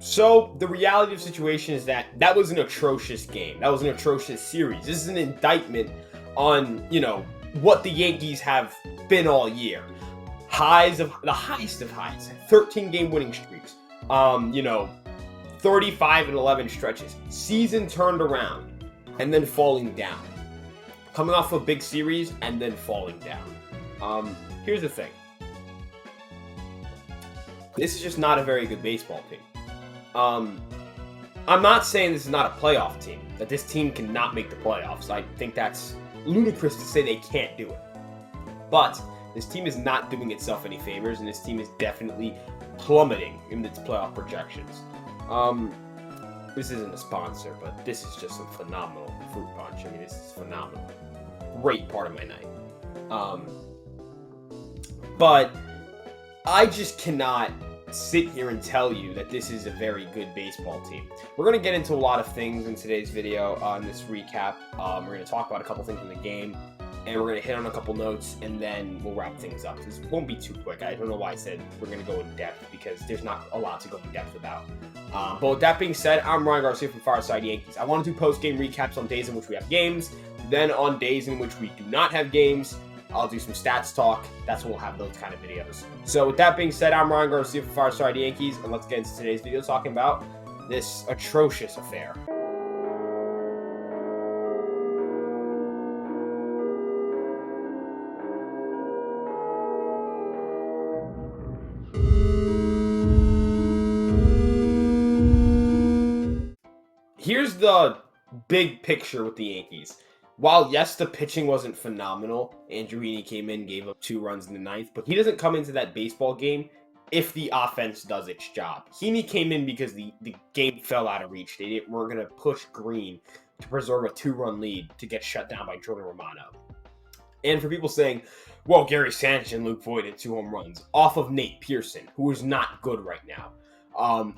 So the reality of the situation is that was an atrocious game. That was an atrocious series. This is an indictment on, what the Yankees have been all year. The highest of highs, 13-game winning streaks. 35-11 stretches. Season turned around and then falling down. Coming off a big series and then falling down. Here's the thing. This is just not a very good baseball team. I'm not saying this is not a playoff team, that this team cannot make the playoffs. I think that's ludicrous to say they can't do it. But this team is not doing itself any favors, and this team is definitely plummeting in its playoff projections. This isn't a sponsor, but this is just a phenomenal fruit punch. I mean, this is phenomenal. Great part of my night. But I just cannot sit here and tell you that this is a very good baseball team. We're going to get into a lot of things in today's video on this recap. We're going to talk about a couple things in the game, and we're going to hit on a couple notes, and then we'll wrap things up. This won't be too quick. I don't know why I said we're going to go in depth, because there's not a lot to go in depth about. But with that being said, I'm Ryan Garcia from Fireside Yankees. I want to do post-game recaps on days in which we have games. Then on days in which we do not have games, I'll do some stats talk. That's when we'll have those kind of videos. So with that being said, I'm Ryan Garcia from Fireside Yankees, and let's get into today's video talking about this atrocious affair. Here's the big picture with the Yankees. While, yes, the pitching wasn't phenomenal, Andrew Heaney came in, gave up 2 runs in the 9th, but he doesn't come into that baseball game if the offense does its job. Heaney came in because the game fell out of reach. They were going to push Green to preserve a 2-run lead to get shut down by Jordan Romano. And for people saying, well, Gary Sanchez and Luke Voit had 2 home runs off of Nate Pearson, who is not good right now,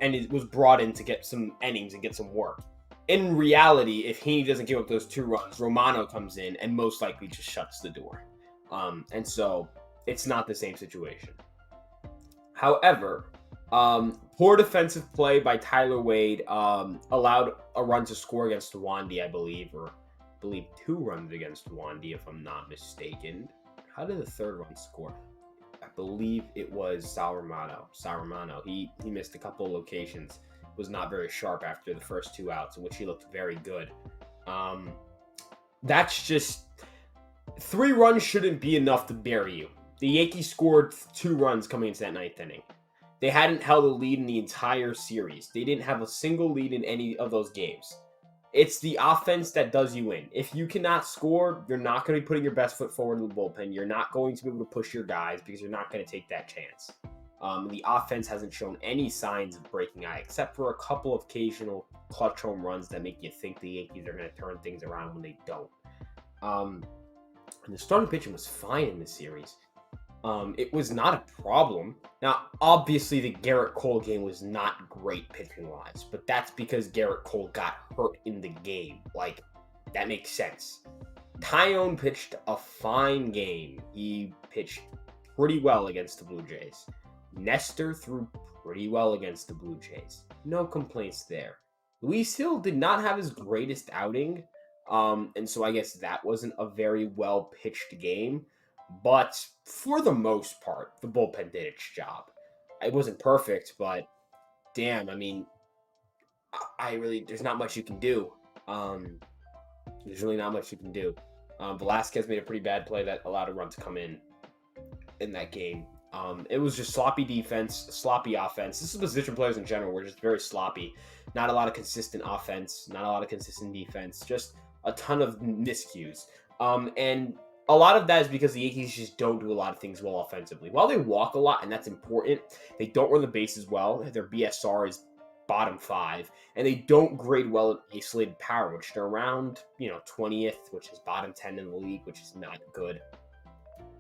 and it was brought in to get some innings and get some work. In reality, if Heaney doesn't give up those 2 runs, Romano comes in and most likely just shuts the door. And so it's not the same situation. However, poor defensive play by Tyler Wade allowed a run to score against Wandy, I believe 2 runs against Wandy, if I'm not mistaken. How did the 3rd run score? I believe it was Sal Romano. He missed a couple of locations. Was not very sharp after the first 2 outs, in which he looked very good. That's just 3 runs shouldn't be enough to bury you. The Yankees scored 2 runs coming into that 9th inning. They hadn't held a lead in the entire series. They didn't have a single lead in any of those games. It's the offense that does you in. If you cannot score, you're not going to be putting your best foot forward in the bullpen. You're not going to be able to push your guys because you're not going to take that chance. The offense hasn't shown any signs of breaking out, except for a couple of occasional clutch home runs that make you think the Yankees are going to turn things around when they don't. And the starting pitching was fine in this series. It was not a problem. Now, obviously, the Garrett Cole game was not great pitching-wise, but that's because Garrett Cole got hurt in the game. That makes sense. Tyone pitched a fine game. He pitched pretty well against the Blue Jays. Nestor threw pretty well against the Blue Jays. No complaints there. Luis Hill did not have his greatest outing, and so I guess that wasn't a very well-pitched game. But for the most part, the bullpen did its job. It wasn't perfect, but damn, I mean, there's not much you can do. There's really not much you can do. Velasquez made a pretty bad play that allowed a run to come in that game. It was just sloppy defense, sloppy offense. This is position players in general were just very sloppy. Not a lot of consistent offense, not a lot of consistent defense, just a ton of miscues. And a lot of that is because the Yankees just don't do a lot of things well offensively. While they walk a lot, and that's important, they don't run the bases well. Their BSR is bottom 5, and they don't grade well in isolated power, which they're around, 20th, which is bottom 10 in the league, which is not good.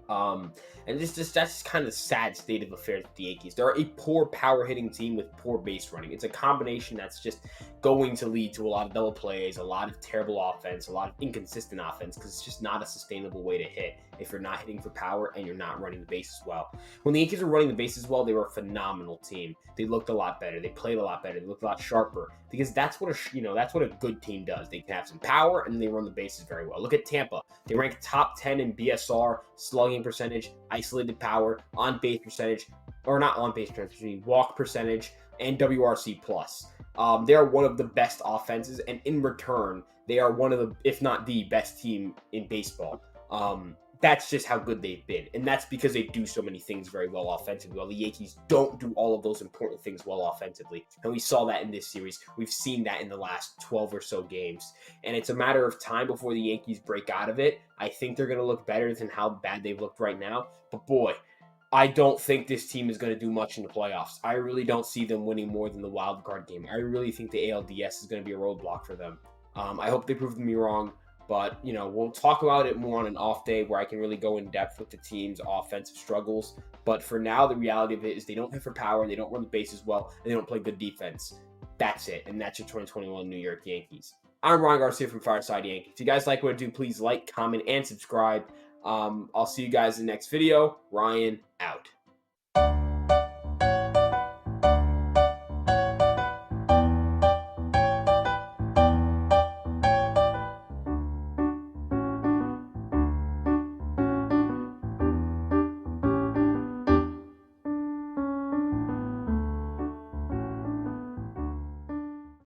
Um, and that's just kind of the sad state of affairs with the Yankees. They're a poor power hitting team with poor base running. It's a combination that's just going to lead to a lot of double plays, a lot of terrible offense, a lot of inconsistent offense, because it's just not a sustainable way to hit if you're not hitting for power and you're not running the bases well. When the Yankees were running the bases well, they were a phenomenal team. They looked a lot better. They played a lot better. They looked a lot sharper because that's what that's what a good team does. They can have some power and they run the bases very well. Look at Tampa. They rank top 10 in BSR, slugging percentage, isolated power, on base percentage, or not on base percentage, walk percentage, and WRC plus. They are one of the best offenses, and in return, they are one of the, if not the best team in baseball. That's just how good they've been, and that's because they do so many things very well offensively. While the Yankees don't do all of those important things well offensively, and we saw that in this series. We've seen that in the last 12 or so games, and it's a matter of time before the Yankees break out of it. I think they're going to look better than how bad they've looked right now, but boy, I don't think this team is going to do much in the playoffs. I really don't see them winning more than the wild card game. I really think the ALDS is going to be a roadblock for them. I hope they prove me wrong. But, we'll talk about it more on an off day where I can really go in depth with the team's offensive struggles. But for now, the reality of it is they don't hit for power, they don't run the bases well, and they don't play good defense. That's it. And that's your 2021 New York Yankees. I'm Ryan Garcia from Fireside Yankees. If you guys like what I do, please like, comment, and subscribe. I'll see you guys in the next video. Ryan, out.